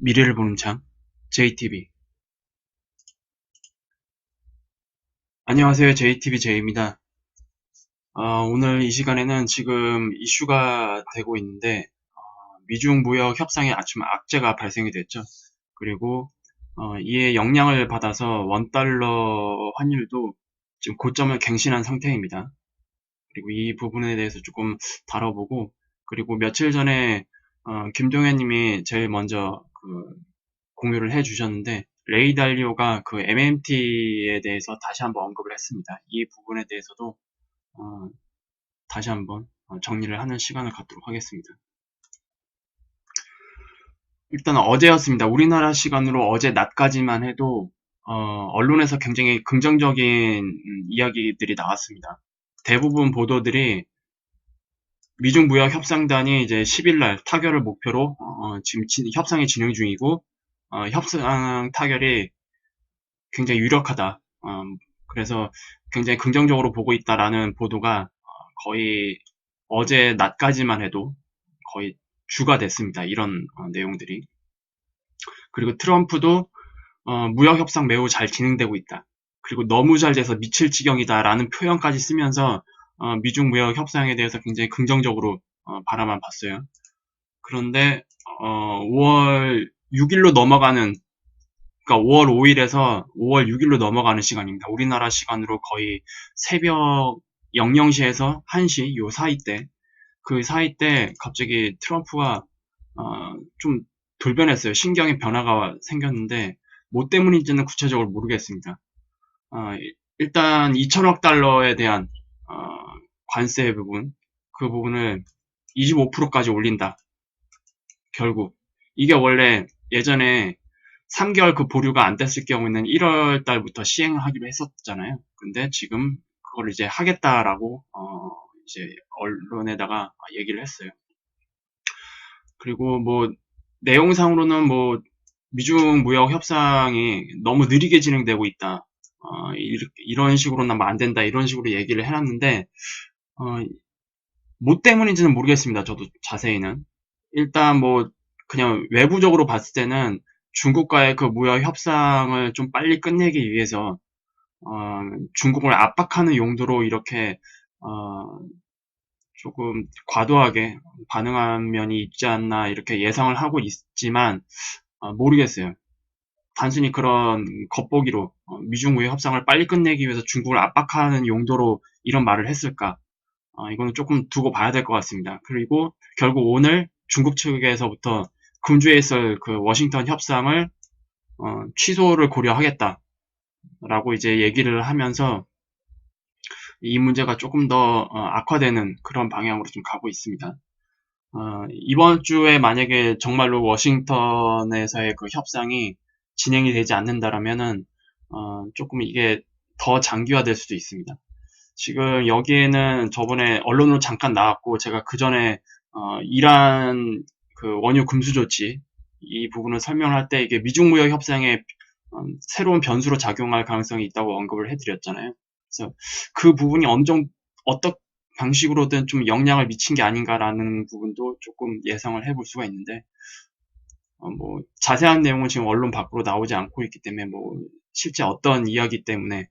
미래를 보는 창 JTB. 안녕하세요. JTB J입니다. 오늘 이 시간에는 지금 이슈가 되고 있는데 미중 무역 협상에 아침 악재가 발생이 됐죠. 그리고 이에 영향을 받아서 원달러 환율도 지금 고점을 갱신한 상태입니다. 그리고 이 부분에 대해서 조금 다뤄보고, 그리고 며칠 전에 김동현 님이 제일 먼저 공유를 해주셨는데, 레이 달리오가 그 MMT에 대해서 다시 한번 언급을 했습니다. 이 부분에 대해서도 어, 다시 한번 정리를 하는 시간을 갖도록 하겠습니다. 일단 어제였습니다. 우리나라 시간으로 어제 낮까지만 해도 언론에서 굉장히 긍정적인 이야기들이 나왔습니다. 대부분 보도들이 미중 무역 협상단이 이제 10일 날 타결을 목표로 지금 협상이 진행 중이고, 협상 타결이 굉장히 유력하다. 그래서 굉장히 긍정적으로 보고 있다라는 보도가 거의 어제 낮까지만 해도 거의 주가 됐습니다. 이런 내용들이. 그리고 트럼프도 무역 협상 매우 잘 진행되고 있다. 그리고 너무 잘 돼서 미칠 지경이다라는 표현까지 쓰면서 미중 무역 협상에 대해서 굉장히 긍정적으로 바라만 봤어요. 그런데 5월 6일로 넘어가는, 그러니까 5월 5일에서 5월 6일로 넘어가는 시간입니다. 우리나라 시간으로 거의 새벽 00시에서 1시 요 사이 때, 그 사이 때 갑자기 트럼프가 좀 돌변했어요. 신경의 변화가 생겼는데 뭐 때문인지는 구체적으로 모르겠습니다. 일단 2천억 달러에 대한 관세 부분, 그 부분을 25%까지 올린다. 결국 이게 원래 예전에 3개월 그 보류가 안 됐을 경우에는 1월 달부터 시행하기로 했었잖아요. 근데 지금 그걸 이제 하겠다라고 이제 언론에다가 얘기를 했어요. 그리고 뭐 내용상으로는 뭐 미중 무역 협상이 너무 느리게 진행되고 있다. 이런 식으로는 하면 안 된다. 이런 식으로 얘기를 해놨는데 뭐 때문인지는 모르겠습니다. 저도 자세히는. 일단 뭐 그냥 외부적으로 봤을 때는 중국과의 그 무역 협상을 좀 빨리 끝내기 위해서 중국을 압박하는 용도로 이렇게 조금 과도하게 반응한 면이 있지 않나 이렇게 예상을 하고 있지만 모르겠어요. 단순히 그런 겉보기로 미중 무역 협상을 빨리 끝내기 위해서 중국을 압박하는 용도로 이런 말을 했을까? 이거는 조금 두고 봐야 될 것 같습니다. 그리고 결국 오늘 중국 측에서부터 금주에 있을 그 워싱턴 협상을 취소를 고려하겠다라고 이제 얘기를 하면서 이 문제가 조금 더 악화되는 그런 방향으로 좀 가고 있습니다. 이번 주에 만약에 정말로 워싱턴에서의 그 협상이 진행이 되지 않는다라면은 조금 이게 더 장기화될 수도 있습니다. 지금 여기에는 저번에 언론으로 잠깐 나왔고 제가 그 전에 이란 그 원유 금수 조치 이 부분을 설명할 때 이게 미중 무역 협상에 새로운 변수로 작용할 가능성이 있다고 언급을 해드렸잖아요. 그래서 그 부분이 어느 정도 어떤 방식으로든 좀 영향을 미친 게 아닌가라는 부분도 조금 예상을 해볼 수가 있는데 뭐 자세한 내용은 지금 언론 밖으로 나오지 않고 있기 때문에 뭐 실제 어떤 이야기 때문에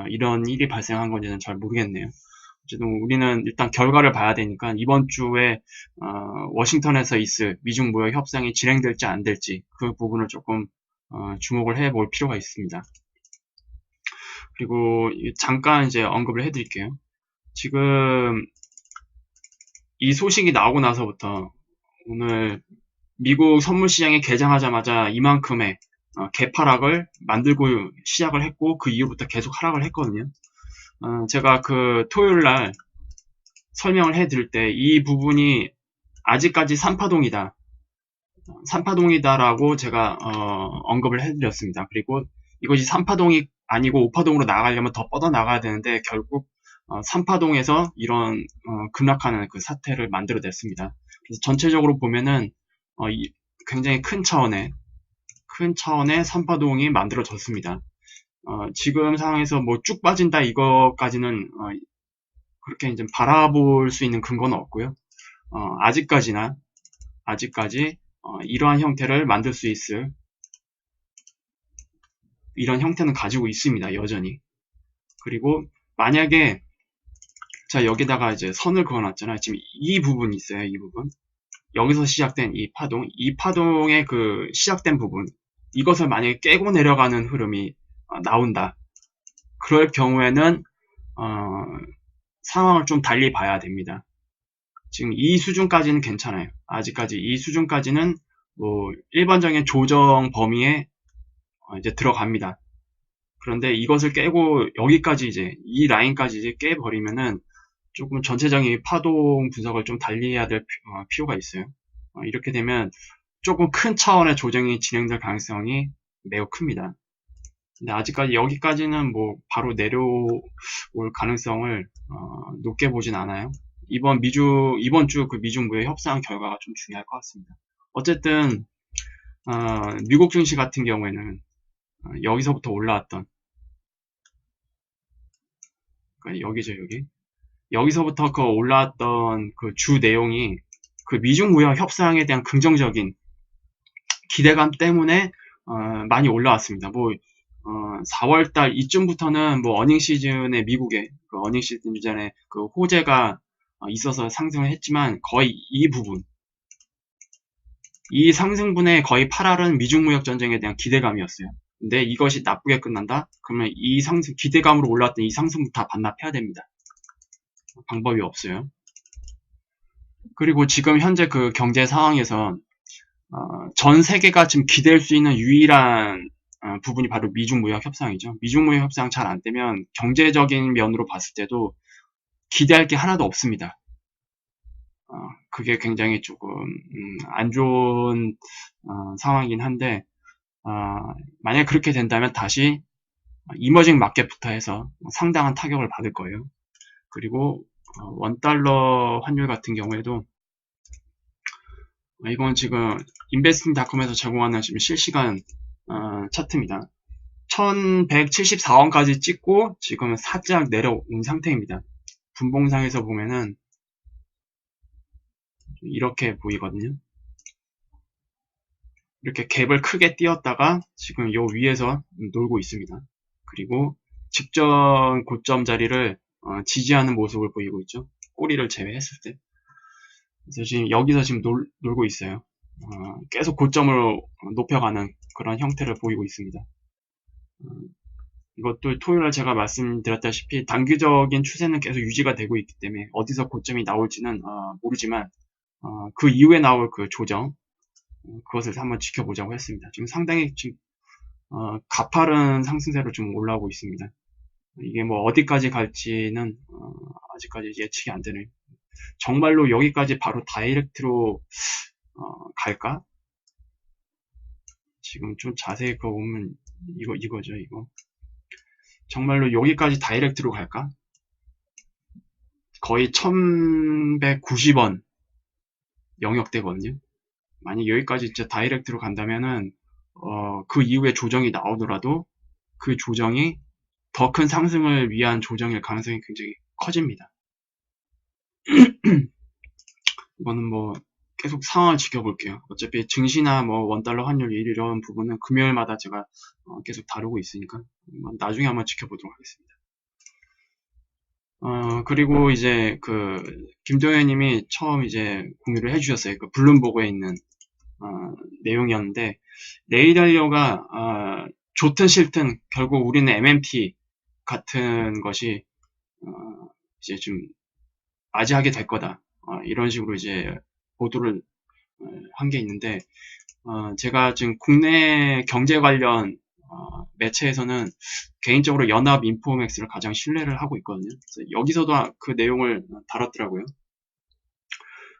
이런 일이 발생한 건지는 잘 모르겠네요. 어쨌든 우리는 일단 결과를 봐야 되니까 이번 주에 워싱턴에서 있을 미중 무역 협상이 진행될지 안 될지 그 부분을 조금 주목을 해볼 필요가 있습니다. 그리고 잠깐 이제 언급을 해드릴게요. 지금 이 소식이 나오고 나서부터 오늘 미국 선물 시장이 개장하자마자 이만큼의 개파락을 만들고 시작을 했고 그 이후부터 계속 하락을 했거든요. 제가 그 토요일 날 설명을 해드릴 때 이 부분이 아직까지 3파동이다. 3파동이다라고 제가 언급을 해드렸습니다. 그리고 이것이 3파동이 아니고 5파동으로 나가려면 더 뻗어 나가야 되는데 결국 3파동에서 이런 급락하는 그 사태를 만들어냈습니다. 그래서 전체적으로 보면은 굉장히 큰 차원의 3파동이 만들어졌습니다. 지금 상황에서 뭐 쭉 빠진다 이거까지는 그렇게 이제 바라볼 수 있는 근거는 없고요. 아직까지 이러한 형태를 만들 수 있을 이런 형태는 가지고 있습니다. 여전히. 그리고 만약에 자 여기다가 이제 선을 그어놨잖아요. 지금 이 부분이 있어요. 이 부분. 여기서 시작된 이 파동의 그 시작된 부분, 이것을 만약에 깨고 내려가는 흐름이 나온다. 그럴 경우에는 상황을 좀 달리 봐야 됩니다. 지금 이 수준까지는 괜찮아요. 아직까지 이 수준까지는 뭐 일반적인 조정 범위에 이제 들어갑니다. 그런데 이것을 깨고 여기까지 이제 이 라인까지 이제 깨버리면은 조금 전체적인 파동 분석을 좀 달리 해야 될 필요가 있어요. 이렇게 되면 조금 큰 차원의 조정이 진행될 가능성이 매우 큽니다. 근데 아직까지 여기까지는 뭐 바로 내려올 가능성을 높게 보진 않아요. 이번 주 그 미중 무역 협상 결과가 좀 중요할 것 같습니다. 어쨌든 미국 증시 같은 경우에는 여기서부터 올라왔던 그러니까 여기죠 여기 여기서부터 그 올라왔던 그 주 내용이 그 미중 무역 협상에 대한 긍정적인 기대감 때문에 많이 올라왔습니다. 뭐 4월달 이쯤부터는 뭐 어닝 시즌에 미국의 그 어닝 시즌 전에 그 호재가 있어서 상승을 했지만 거의 이 상승분의 거의 8할은 미중 무역 전쟁에 대한 기대감이었어요. 근데 이것이 나쁘게 끝난다? 그러면 이 상승 기대감으로 올라왔던 이 상승부터 다 반납해야 됩니다. 방법이 없어요. 그리고 지금 현재 그 경제 상황에서 전 세계가 지금 기댈 수 있는 유일한 부분이 바로 미중 무역 협상이죠. 미중 무역 협상 잘 안 되면 경제적인 면으로 봤을 때도 기대할 게 하나도 없습니다. 그게 굉장히 조금 안 좋은 상황이긴 한데 만약 그렇게 된다면 다시 이머징 마켓부터 해서 상당한 타격을 받을 거예요. 그리고 원달러 환율 같은 경우에도 이건 지금 인베스팅닷컴에서 제공하는 지금 실시간 차트입니다. 1174원까지 찍고 지금은 살짝 내려온 상태입니다. 분봉상에서 보면은 이렇게 보이거든요. 이렇게 갭을 크게 띄었다가 지금 요 위에서 놀고 있습니다. 그리고 직전 고점 자리를 지지하는 모습을 보이고 있죠. 꼬리를 제외했을 때. 그래서 지금 여기서 지금 놀고 있어요. 계속 고점을 높여가는 그런 형태를 보이고 있습니다. 이것도 토요일에 제가 말씀드렸다시피 단기적인 추세는 계속 유지가 되고 있기 때문에 어디서 고점이 나올지는 모르지만 그 이후에 나올 그 조정 그것을 한번 지켜보자고 했습니다. 지금 상당히 지금 가파른 상승세로 좀 올라오고 있습니다. 이게 뭐 어디까지 갈지는 아직까지 예측이 안 되네요. 정말로 여기까지 바로 다이렉트로 갈까? 지금 좀 자세히 그거 보면 이거죠 이거. 정말로 여기까지 다이렉트로 갈까? 거의 1190원 영역대거든요. 만약 여기까지 진짜 다이렉트로 간다면은 그 이후에 조정이 나오더라도 그 조정이 더 큰 상승을 위한 조정일 가능성이 굉장히 커집니다. 이거는 뭐 계속 상황을 지켜볼게요. 어차피 증시나 뭐 원달러 환율 이런 부분은 금요일마다 제가 계속 다루고 있으니까 나중에 한번 지켜보도록 하겠습니다. 그리고 이제 그 김동현님이 처음 이제 공유를 해주셨어요. 그 블룸버그에 있는 내용이었는데 레이달리오가 좋든 싫든 결국 우리는 MMT 같은 것이 이제 좀 맞이하게 될 거다. 이런 식으로 이제 보도를 한 게 있는데 제가 지금 국내 경제 관련 매체에서는 개인적으로 연합 인포맥스를 가장 신뢰를 하고 있거든요. 그래서 여기서도 그 내용을 다뤘더라고요.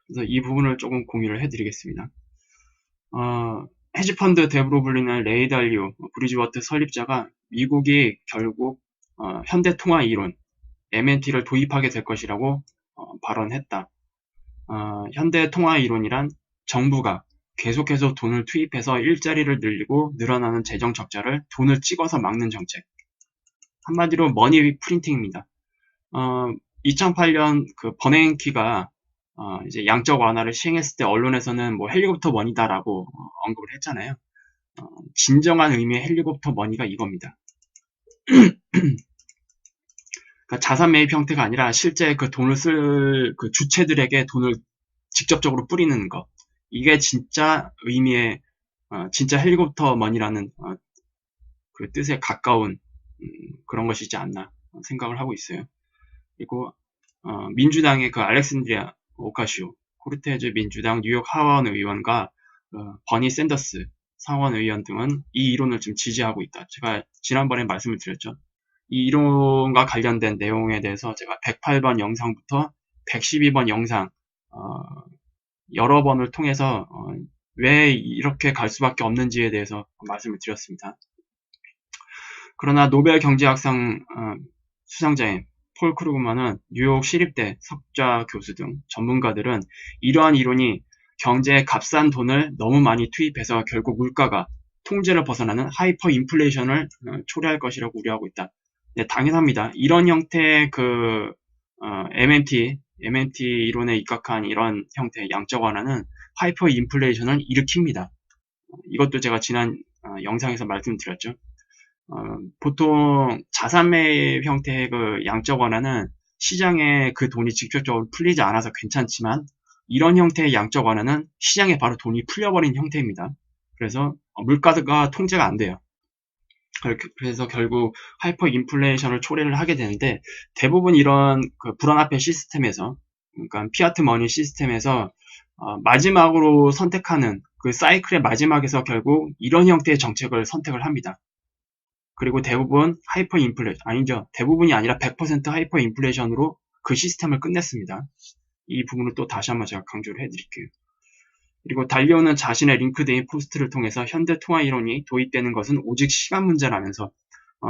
그래서 이 부분을 조금 공유를 해드리겠습니다. 헤지펀드 대부로 불리는 레이 달리오 브리지워터 설립자가 미국이 결국 현대통화 이론 MNT를 도입하게 될 것이라고 발언했다. 현대통화 이론이란 정부가 계속해서 돈을 투입해서 일자리를 늘리고 늘어나는 재정 적자를 돈을 찍어서 막는 정책. 한마디로 머니 프린팅입니다. 2008년 그 버냉키가 이제 양적 완화를 시행했을 때 언론에서는 뭐 헬리콥터 머니다라고 언급을 했잖아요. 진정한 의미의 헬리콥터 머니가 이겁니다. 그러니까 자산 매입 형태가 아니라 실제 그 돈을 쓸 그 주체들에게 돈을 직접적으로 뿌리는 것. 이게 진짜 의미의 진짜 헬리콥터 머니라는 그 뜻에 가까운 그런 것이지 않나 생각을 하고 있어요. 그리고 민주당의 그 알렉산드리아 오카시오 코르테즈 민주당 뉴욕 하원 의원과 버니 샌더스 상원 의원 등은 이 이론을 좀 지지하고 있다. 제가 지난번에 말씀을 드렸죠. 이 이론과 관련된 내용에 대해서 제가 108번 영상부터 112번 영상 여러 번을 통해서 왜 이렇게 갈 수밖에 없는지에 대해서 말씀을 드렸습니다. 그러나 노벨 경제학상 수상자인 폴 크루그만은 뉴욕 시립대 석좌 교수 등 전문가들은 이러한 이론이 경제에 값싼 돈을 너무 많이 투입해서 결국 물가가 통제를 벗어나는 하이퍼 인플레이션을 초래할 것이라고 우려하고 있다. 네, 당연합니다. 이런 형태의 그 MMT 이론에 입각한 이런 형태의 양적 완화는 하이퍼 인플레이션을 일으킵니다. 이것도 제가 지난 영상에서 말씀드렸죠. 보통 자산 매입 형태의 그 양적 완화는 시장에 그 돈이 직접적으로 풀리지 않아서 괜찮지만 이런 형태의 양적 완화는 시장에 바로 돈이 풀려버린 형태입니다. 그래서 물가가 통제가 안 돼요. 그래서 결국 하이퍼 인플레이션을 초래를 하게 되는데 대부분 이런 그 불안화폐 시스템에서 그러니까 피아트 머니 시스템에서 마지막으로 선택하는 그 사이클의 마지막에서 결국 이런 형태의 정책을 선택을 합니다. 그리고 대부분 하이퍼 인플레이션 아니죠. 대부분이 아니라 100% 하이퍼 인플레이션으로 그 시스템을 끝냈습니다. 이 부분을 또 다시 한번 제가 강조를 해드릴게요. 그리고 달리오는 자신의 링크드인 포스트를 통해서 현대 통화 이론이 도입되는 것은 오직 시간 문제라면서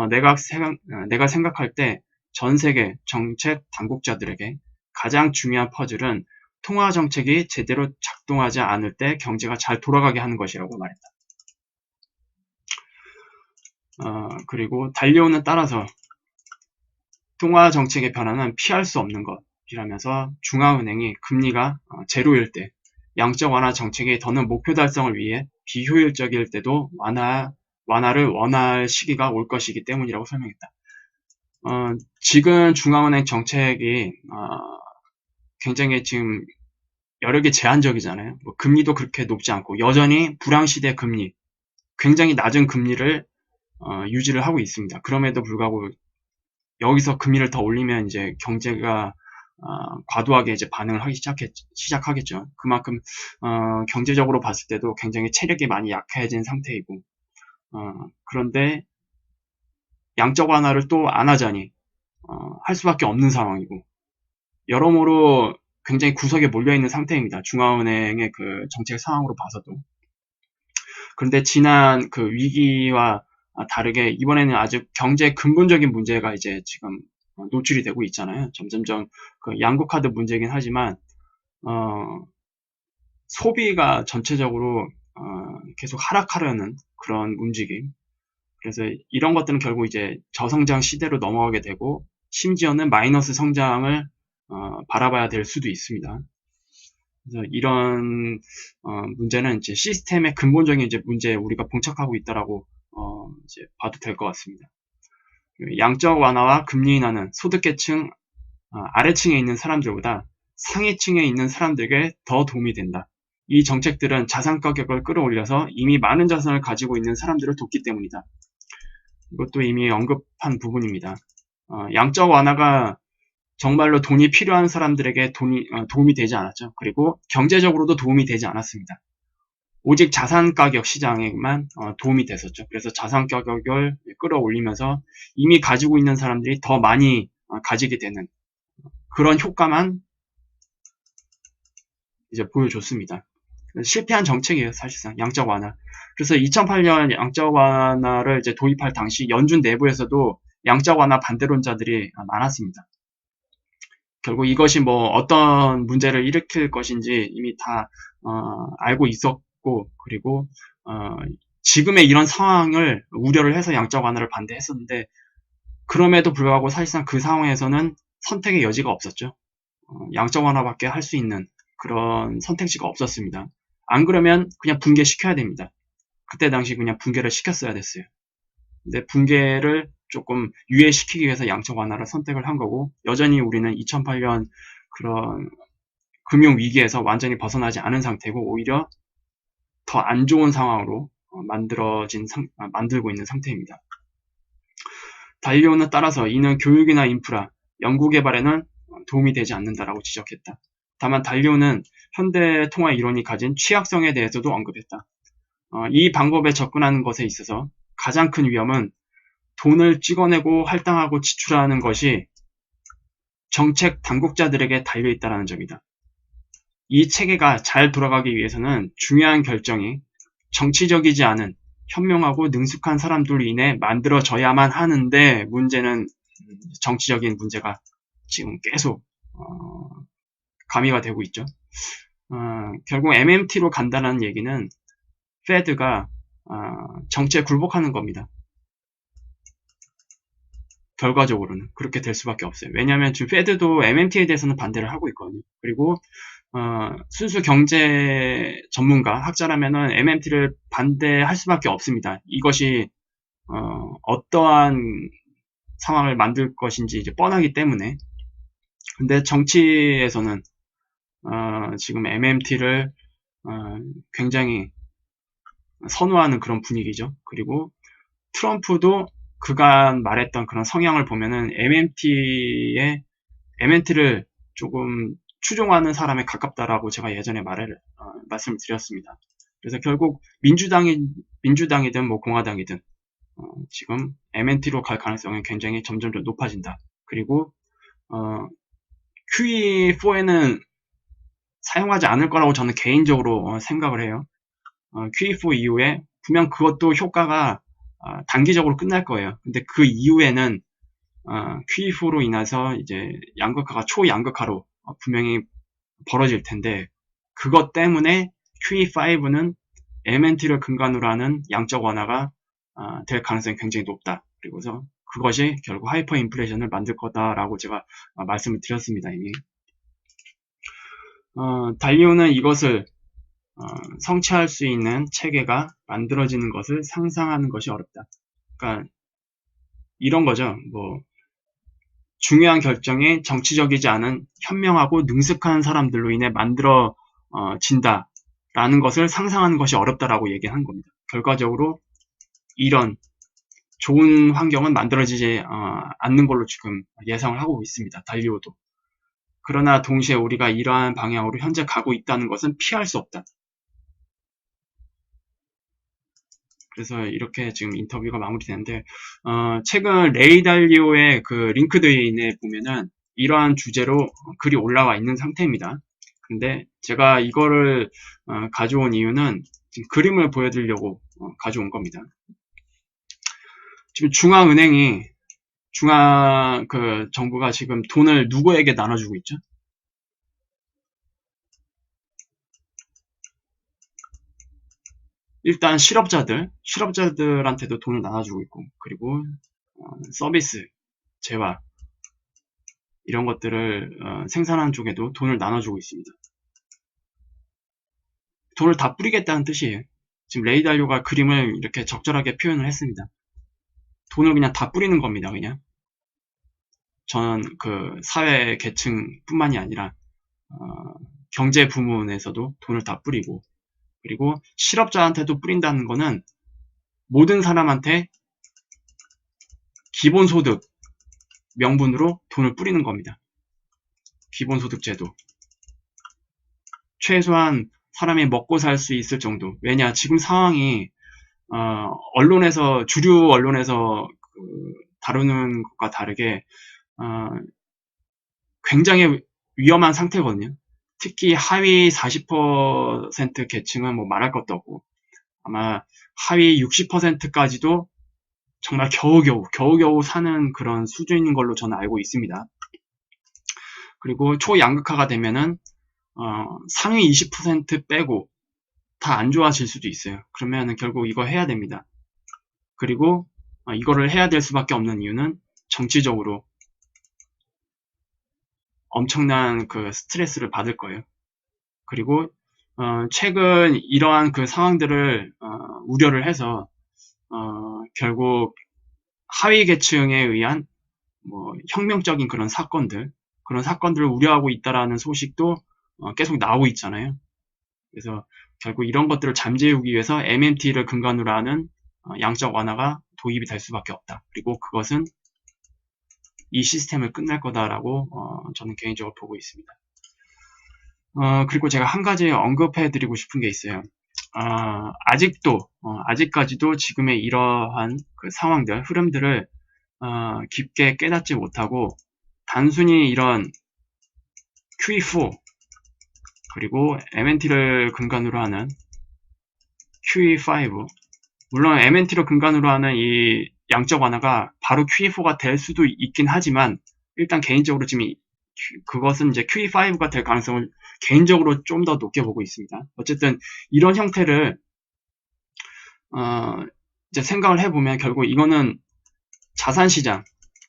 내가 생각할 때 전 세계 정책 당국자들에게 가장 중요한 퍼즐은 통화 정책이 제대로 작동하지 않을 때 경제가 잘 돌아가게 하는 것이라고 말했다. 그리고 달리오는 따라서 통화 정책의 변화는 피할 수 없는 것이라면서 중앙은행이 금리가 제로일 때 양적 완화 정책이 더는 목표 달성을 위해 비효율적일 때도 완화를 원할 시기가 올 것이기 때문이라고 설명했다. 지금 중앙은행 정책이 굉장히 지금 여러 개 제한적이잖아요. 뭐 금리도 그렇게 높지 않고 여전히 불황시대 금리, 굉장히 낮은 금리를 유지를 하고 있습니다. 그럼에도 불구하고 여기서 금리를 더 올리면 이제 경제가 과도하게 이제 반응을 하기 시작하겠죠. 그만큼 경제적으로 봤을 때도 굉장히 체력이 많이 약해진 상태이고 그런데 양적 완화를 또 안 하자니 할 수밖에 없는 상황이고 여러모로 굉장히 구석에 몰려있는 상태입니다. 중앙은행의 그 정책 상황으로 봐서도. 그런데 지난 그 위기와 다르게 이번에는 아주 경제 근본적인 문제가 이제 지금 노출이 되고 있잖아요. 점점점 그 양극화도 문제긴 하지만 소비가 전체적으로 계속 하락하려는 그런 움직임. 그래서 이런 것들은 결국 이제 저성장 시대로 넘어가게 되고 심지어는 마이너스 성장을 바라봐야 될 수도 있습니다. 그래서 이런 문제는 이제 시스템의 근본적인 이제 문제에 우리가 봉착하고 있다라고 이제 봐도 될 것 같습니다. 양적 완화와 금리 인하는 소득계층 아래층에 있는 사람들보다 상위층에 있는 사람들에게 더 도움이 된다. 이 정책들은 자산 가격을 끌어올려서 이미 많은 자산을 가지고 있는 사람들을 돕기 때문이다. 이것도 이미 언급한 부분입니다. 양적 완화가 정말로 돈이 필요한 사람들에게 도움이 되지 않았죠. 그리고 경제적으로도 도움이 되지 않았습니다. 오직 자산 가격 시장에만 도움이 됐었죠. 그래서 자산 가격을 끌어올리면서 이미 가지고 있는 사람들이 더 많이 가지게 되는 그런 효과만 이제 보여줬습니다. 실패한 정책이에요, 사실상 양적 완화. 그래서 2008년 양적 완화를 이제 도입할 당시 연준 내부에서도 양적 완화 반대론자들이 많았습니다. 결국 이것이 뭐 어떤 문제를 일으킬 것인지 이미 다 알고 있었고 그리고 지금의 이런 상황을 우려를 해서 양적 완화를 반대했었는데 그럼에도 불구하고 사실상 그 상황에서는 선택의 여지가 없었죠. 양적 완화밖에 할 수 있는 그런 선택지가 없었습니다. 안 그러면 그냥 붕괴시켜야 됩니다. 그때 당시 그냥 붕괴를 시켰어야 됐어요. 근데 붕괴를 조금 유예시키기 위해서 양적 완화를 선택을 한 거고, 여전히 우리는 2008년 그런 금융 위기에서 완전히 벗어나지 않은 상태고, 오히려 더 안 좋은 상황으로 만들고 있는 상태입니다. 달리오는 따라서 이는 교육이나 인프라, 연구개발에는 도움이 되지 않는다라고 지적했다. 다만 달리오는 현대 통화 이론이 가진 취약성에 대해서도 언급했다. 이 방법에 접근하는 것에 있어서 가장 큰 위험은 돈을 찍어내고 할당하고 지출하는 것이 정책 당국자들에게 달려있다는 점이다. 이 체계가 잘 돌아가기 위해서는 중요한 결정이 정치적이지 않은 현명하고 능숙한 사람들로 인해 만들어져야만 하는데, 문제는 정치적인 문제가 지금 계속 가미가 되고 있죠. 결국 MMT로 간다는 얘기는 페드가 정치에 굴복하는 겁니다. 결과적으로는 그렇게 될 수밖에 없어요. 왜냐하면 지금 페드도 MMT에 대해서는 반대를 하고 있거든요. 그리고 순수 경제 전문가, 학자라면은 MMT를 반대할 수밖에 없습니다. 이것이 어떠한 상황을 만들 것인지 이제 뻔하기 때문에. 근데 정치에서는 지금 MMT를 굉장히 선호하는 그런 분위기죠. 그리고 트럼프도 그간 말했던 그런 성향을 보면은 MMT를 조금 추종하는 사람에 가깝다라고 제가 예전에 말씀을 드렸습니다. 그래서 결국 민주당이든 뭐 공화당이든 지금 MMT로 갈 가능성은 굉장히 점점 더 높아진다. 그리고 QE4에는 사용하지 않을 거라고 저는 개인적으로 생각을 해요. QE4 이후에 분명 그것도 효과가 단기적으로 끝날 거예요. 근데 그 이후에는 QE4로 인해서 이제 양극화가 초양극화로 분명히 벌어질 텐데, 그것 때문에 QE5는 MMT를 근간으로 하는 양적 완화가 될 가능성이 굉장히 높다. 그리고서 그것이 결국 하이퍼 인플레이션을 만들 거다라고 제가 말씀을 드렸습니다. 이미. 달리오는 이것을 성취할 수 있는 체계가 만들어지는 것을 상상하는 것이 어렵다. 그러니까 이런 거죠. 뭐 중요한 결정이 정치적이지 않은 현명하고 능숙한 사람들로 인해 만들어진다라는 것을 상상하는 것이 어렵다라고 얘기한 겁니다. 결과적으로 이런 좋은 환경은 만들어지지 않는 걸로 지금 예상을 하고 있습니다. 달리오도. 그러나 동시에 우리가 이러한 방향으로 현재 가고 있다는 것은 피할 수 없다. 그래서 이렇게 지금 인터뷰가 마무리되는데, 최근 레이 달리오의 그 링크드인에 보면은 이러한 주제로 글이 올라와 있는 상태입니다. 근데 제가 이거를 가져온 이유는 지금 그림을 보여드리려고 가져온 겁니다. 지금 정부가 지금 돈을 누구에게 나눠주고 있죠? 일단 실업자들한테도 돈을 나눠주고 있고, 그리고 서비스, 재화 이런 것들을 생산하는 쪽에도 돈을 나눠주고 있습니다. 돈을 다 뿌리겠다는 뜻이에요. 지금 레이 달리오가 그림을 이렇게 적절하게 표현을 했습니다. 돈을 그냥 다 뿌리는 겁니다. 그냥 저는 그 사회 계층뿐만이 아니라 경제 부문에서도 돈을 다 뿌리고, 그리고 실업자한테도 뿌린다는 거는 모든 사람한테 기본소득 명분으로 돈을 뿌리는 겁니다. 기본소득제도. 최소한 사람이 먹고 살 수 있을 정도. 왜냐, 지금 상황이 주류 언론에서 다루는 것과 다르게 굉장히 위험한 상태거든요. 특히 하위 40% 계층은 뭐 말할 것도 없고, 아마 하위 60%까지도 정말 겨우겨우 사는 그런 수준인 걸로 저는 알고 있습니다. 그리고 초양극화가 되면은 상위 20% 빼고 다 안 좋아질 수도 있어요. 그러면 결국 이거 해야 됩니다. 그리고 이거를 해야 될 수밖에 없는 이유는 정치적으로 엄청난 그 스트레스를 받을 거예요. 그리고 최근 이러한 그 상황들을 우려를 해서 결국 하위 계층에 의한 뭐 혁명적인 그런 사건들을 우려하고 있다라는 소식도 계속 나오고 있잖아요. 그래서 결국 이런 것들을 잠재우기 위해서 MMT를 근간으로 하는 양적 완화가 도입이 될 수밖에 없다. 그리고 그것은 이 시스템을 끝낼 거다라고 저는 개인적으로 보고 있습니다. 그리고 제가 한 가지 언급해 드리고 싶은 게 있어요. 아직까지도 지금의 이러한 그 상황들, 흐름들을 깊게 깨닫지 못하고 단순히 이런 QE4 그리고 MNT를 근간으로 하는 QE5 물론 MNT를 근간으로 하는 이 양적 완화가 바로 QE4가 될 수도 있긴 하지만 일단 개인적으로 지금 그것은 이제 QE5가 될 가능성을 개인적으로 좀 더 높게 보고 있습니다. 어쨌든 이런 형태를 이제 생각을 해보면 결국 이거는 자산시장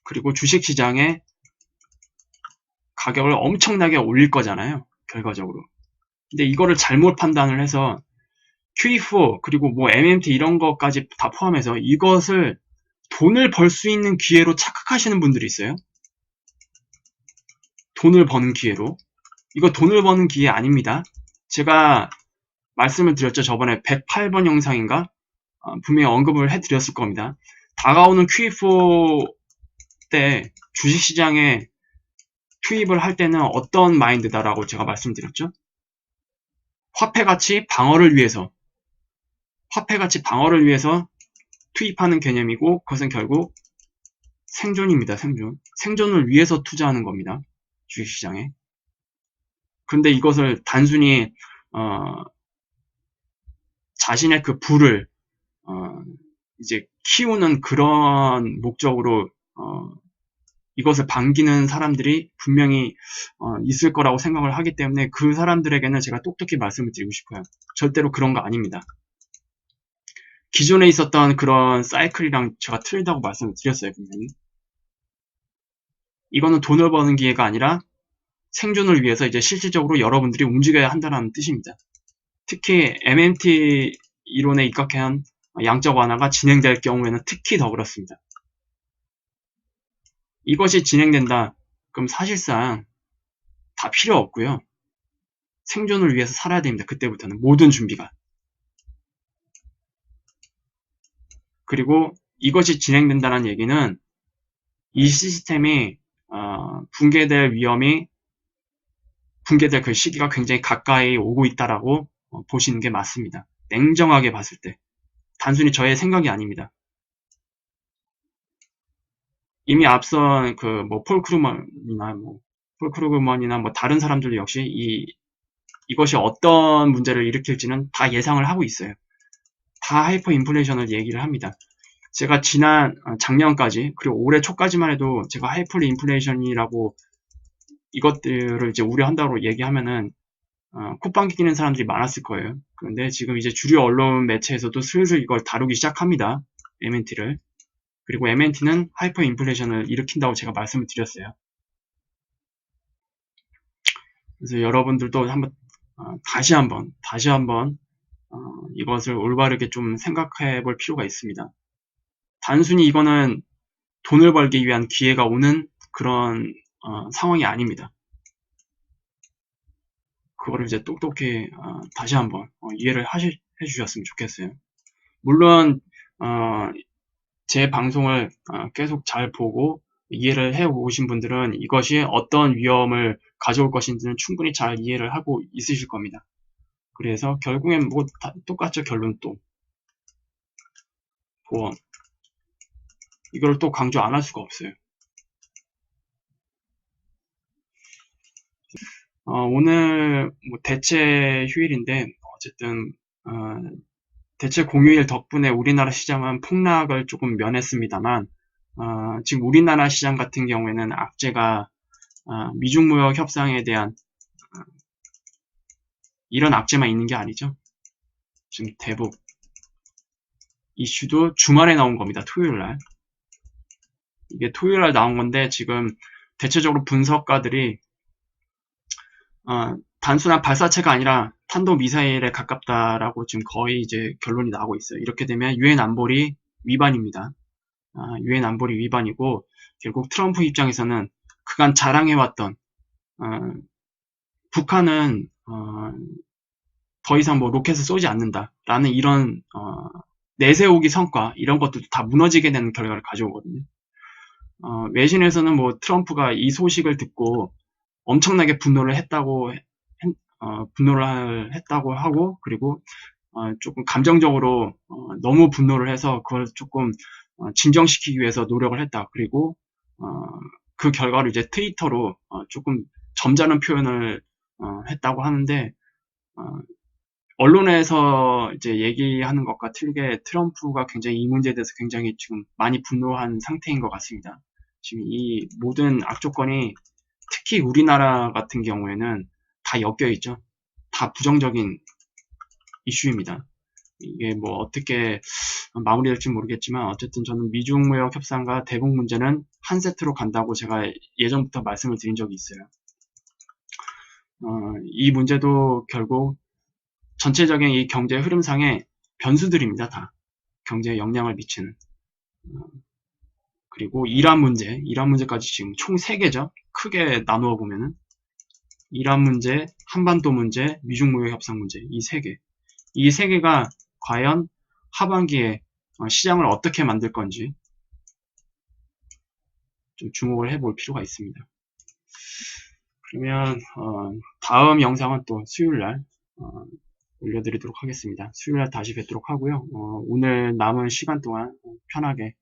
그리고 주식시장의 가격을 엄청나게 올릴 거잖아요. 결과적으로. 근데 이거를 잘못 판단을 해서 QE4 그리고 뭐 MMT 이런 것까지 다 포함해서 이것을 돈을 벌 수 있는 기회로 착각하시는 분들이 있어요. 돈을 버는 기회로. 이거 돈을 버는 기회 아닙니다. 제가 말씀을 드렸죠. 저번에 108번 영상인가? 분명히 언급을 해드렸을 겁니다. 다가오는 QE4 때 주식시장에 투입을 할 때는 어떤 마인드다라고 제가 말씀드렸죠. 화폐가치 방어를 위해서 투입하는 개념이고 그것은 결국 생존입니다. 생존을 위해서 투자하는 겁니다. 주식시장에. 근데 이것을 단순히 자신의 그 부를 이제 키우는 그런 목적으로 이것을 반기는 사람들이 분명히 있을 거라고 생각을 하기 때문에 그 사람들에게는 제가 똑똑히 말씀을 드리고 싶어요. 절대로 그런 거 아닙니다. 기존에 있었던 그런 사이클이랑 제가 틀리다고 말씀을 드렸어요. 분명히. 이거는 돈을 버는 기회가 아니라 생존을 위해서 이제 실질적으로 여러분들이 움직여야 한다는 뜻입니다. 특히 MMT 이론에 입각한 양적 완화가 진행될 경우에는 특히 더 그렇습니다. 이것이 진행된다. 그럼 사실상 다 필요 없고요. 생존을 위해서 살아야 됩니다. 그때부터는 모든 준비가. 그리고 이것이 진행된다는 얘기는 이 시스템이 붕괴될 그 시기가 굉장히 가까이 오고 있다라고 보시는 게 맞습니다. 냉정하게 봤을 때. 단순히 저의 생각이 아닙니다. 이미 앞선 그 뭐 폴 크루그먼이나 뭐 다른 사람들 역시 이것이 어떤 문제를 일으킬지는 다 예상을 하고 있어요. 다 하이퍼 인플레이션을 얘기를 합니다. 제가 작년까지 그리고 올해 초까지만 해도 제가 하이퍼 인플레이션이라고 이것들을 이제 우려한다고 얘기하면은 콧방귀 끼는 사람들이 많았을 거예요. 그런데 지금 이제 주류 언론 매체에서도 슬슬 이걸 다루기 시작합니다. MNT를. 그리고 MNT는 하이퍼 인플레이션을 일으킨다고 제가 말씀을 드렸어요. 그래서 여러분들도 다시 한번 이것을 올바르게 좀 생각해 볼 필요가 있습니다. 단순히 이거는 돈을 벌기 위한 기회가 오는 그런 상황이 아닙니다. 그거를 이제 똑똑히 다시 한번 이해를 해 주셨으면 좋겠어요. 물론 제 방송을 계속 잘 보고 이해를 해 오신 분들은 이것이 어떤 위험을 가져올 것인지는 충분히 잘 이해를 하고 있으실 겁니다. 그래서 결국엔 뭐 똑같죠. 결론 또 보험 이걸 또 강조 안 할 수가 없어요. 오늘 뭐 대체 휴일인데 어쨌든 대체 공휴일 덕분에 우리나라 시장은 폭락을 조금 면했습니다만 지금 우리나라 시장 같은 경우에는 악재가 미중무역 협상에 대한 이런 악재만 있는 게 아니죠. 지금 대북 이슈도 주말에 나온 겁니다. 토요일날. 이게 토요일날 나온 건데 지금 대체적으로 분석가들이 단순한 발사체가 아니라 탄도미사일에 가깝다라고 지금 거의 이제 결론이 나오고 있어요. 이렇게 되면 유엔 안보리 위반입니다. 유엔 안보리 위반이고, 결국 트럼프 입장에서는 그간 자랑해왔던 어, 북한은 더 이상 뭐 로켓을 쏘지 않는다라는 이런 내세우기 성과 이런 것들도 다 무너지게 되는 결과를 가져오거든요. 외신에서는 뭐 트럼프가 이 소식을 듣고 엄청나게 분노를 했다고 하고, 그리고 조금 감정적으로 너무 분노를 해서 그걸 조금 진정시키기 위해서 노력을 했다. 그리고 어, 그 결과를 이제 트위터로 조금 점잖은 표현을 했다고 하는데, 어, 언론에서 이제 얘기하는 것과 틀리게 트럼프가 굉장히 이 문제에 대해서 굉장히 지금 많이 분노한 상태인 것 같습니다. 지금 이 모든 악조건이 특히 우리나라 같은 경우에는 다 엮여 있죠. 다 부정적인 이슈입니다. 이게 뭐 어떻게 마무리될지 모르겠지만, 어쨌든 저는 미중 무역 협상과 대북 문제는 한 세트로 간다고 제가 예전부터 말씀을 드린 적이 있어요. 이 문제도 결국 전체적인 이 경제 흐름상의 변수들입니다. 다 경제에 영향을 미치는. 그리고 이란 문제까지 지금 총 3개죠. 크게 나누어 보면은 이란 문제, 한반도 문제, 미중 무역 협상 문제, 이 3개. 이 3개가 과연 하반기에 시장을 어떻게 만들 건지 좀 주목을 해볼 필요가 있습니다. 그러면 다음 영상은 또 수요일날 올려드리도록 하겠습니다. 수요일날 다시 뵙도록 하고요. 오늘 남은 시간 동안 편하게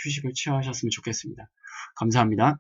휴식을 취하셨으면 좋겠습니다. 감사합니다.